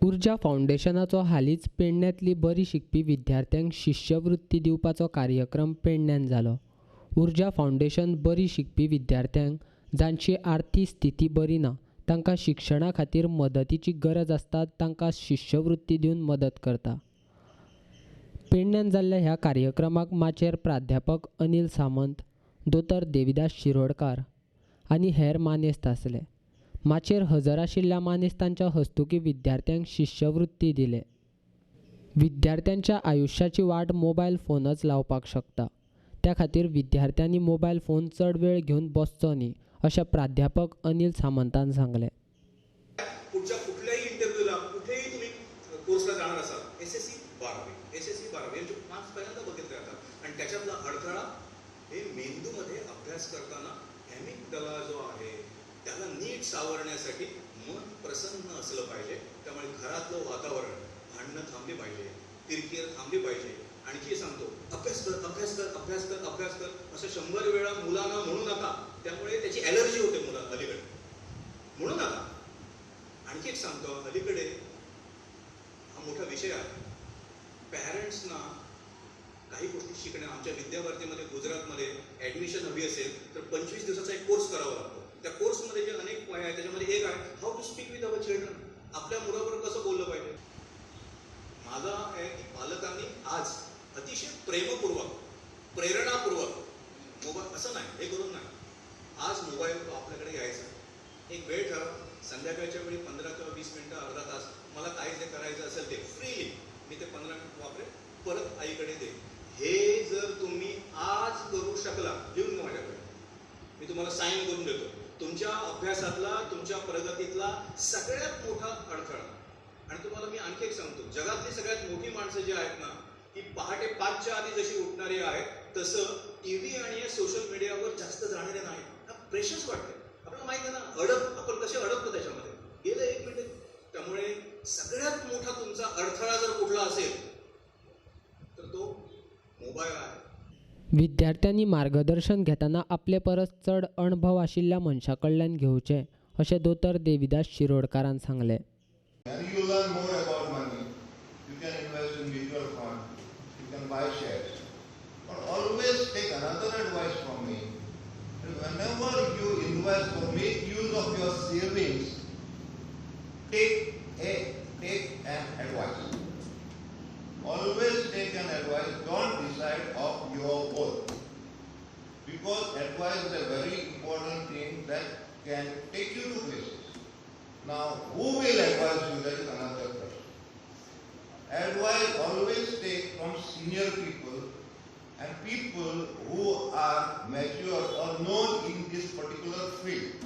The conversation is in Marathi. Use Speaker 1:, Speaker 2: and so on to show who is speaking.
Speaker 1: उर्जा फावंडेशनाचो हालींच पेडण्यांतली बरी शिकपी विद्यार्थ्यांक शिश्यवृत्ती दिवपाचो कार्यक्रम पेडण्यान जालो. उर्जा फावंडेशन बरी शिकपी विद्यार्थ्यांक जांची आर्थीक स्थिती बरी ना तांकां शिक्षणा खातीर मदतीची गरज आसता तांकां शिश्यवृत्ती दिवन मदत करता. पेडण्यान जाल्ल्या ह्या कार्यक्रमाक माचेर प्राध्यापक अनिल सामंत, दोतर देविदास शिरोडकार आनी हेर मानेस्त आसले. माचेर हजर आशिल्ल्या मानेस्तांच्या हस्तुकीं विद्यार्थ्यांक शिश्यवृत्ती दिले. विद्यार्थ्यांच्या आयुश्याची वाट मोबायल फोनच लावपाक शकता. त्या खातीर विद्यार्थ्यांनी मोबायल फोन चड वेळ घेवन बसचो न्ही अशें प्राध्यापक अनिल सामंतान सांगलें.
Speaker 2: पुढच्या कुठल्याही इंटरव्ह्यूला कुठेही तुम्ही कोर्सला जाणार असाल, एसएससी 12 यांचे मार्क्स पहिल्यांदा बघितले जातात आणि त्याच्यातला अडथळा हे मेंदूमध्ये अभ्यास करताना ॲमिग्डाला जो आहे त्याला नीट सावरण्यासाठी मन प्रसन्न असलं पाहिजे. त्यामुळे घरातलं वातावरण, भांडणं थांबली पाहिजे, किरकिर थांबली पाहिजे. आणखी सांगतो, अभ्यास कर अभ्यास कर अभ्यास कर अभ्यास कर असं 100 वेळा मुलांना म्हणू नका, त्यामुळे त्याची ॲलर्जी होते मुलांना. अलीकडे म्हणू नका. आणखी एक सांगतो, अलीकडे हा मोठा विषय आहे. पॅरेंट्सना काही गोष्टी शिकण्या, आमच्या विद्याभारतीमध्ये गुजरातमध्ये ॲडमिशन हवी असेल तर 25 दिवसाचा एक कोर्स करावा लागतो. त्या कोर्समध्ये जे अनेक पॉईंट आहेत त्याच्यामध्ये एक आहे how to speak with our children. आपल्या मुलाबरोबर कसं बोललं पाहिजे. माझा आहे की पालकांनी आज अतिशय प्रेमपूर्वक, प्रेरणापूर्वक मोबाईल, असं नाही हे करून नाही, आज मोबाईल आपल्याकडे यायचा, एक वेळ ठरवा, संध्याकाळच्या वेळी 15 किंवा 20 मिनिटं, अर्धा तास मला काय जे करायचं असेल ते फ्रीली मी ते 15 मिनिट वापरेल, परत आईकडे दे. हे जर तुम्ही आज करू शकला, लिहून घ्या माझ्याकडे, मी तुम्हाला साईन करून देतो. तुमच्या अभ्यासातला, तुमच्या प्रगतीतला सगळ्यात मोठा अडथळा. आणि तुम्हाला मी आणखी एक सांगतो, जगातली सगळ्यात मोठी माणसं जी आहेत ना, ती पहाटे 5च्या आधी जशी उठणारी आहेत तसं टीव्ही आणि या सोशल मीडियावर जास्त जाणारे नाहीत. प्रेशर्स वाटते आपल्याला, माहिती आहे ना, आपण कसे अडकतो त्याच्यामध्ये, गेलं 1 मिनिट. त्यामुळे सगळ्यात मोठा तुमचा अडथळा जर कुठला असेल तर तो मोबाईल आहे.
Speaker 1: विद्यार्थ्यांनी मार्गदर्शन घेताना आपले परस चड अणभव आशिल्ल्या मनशा कडल्यान घेवचें अशें दोतर देविदास शिरोडकारान सांगलें.
Speaker 3: And you learn more about money. You can invest in mutual fund. You can buy shares. But always take another advice from me. And whenever you invest or make use of your savings, take an advice. Always take an advice. Don't decide of your own. Because advice is a very important thing that can take you to places. Now, who will advise you? That is another question. Advice always take from senior people and people who are mature or known in this particular field.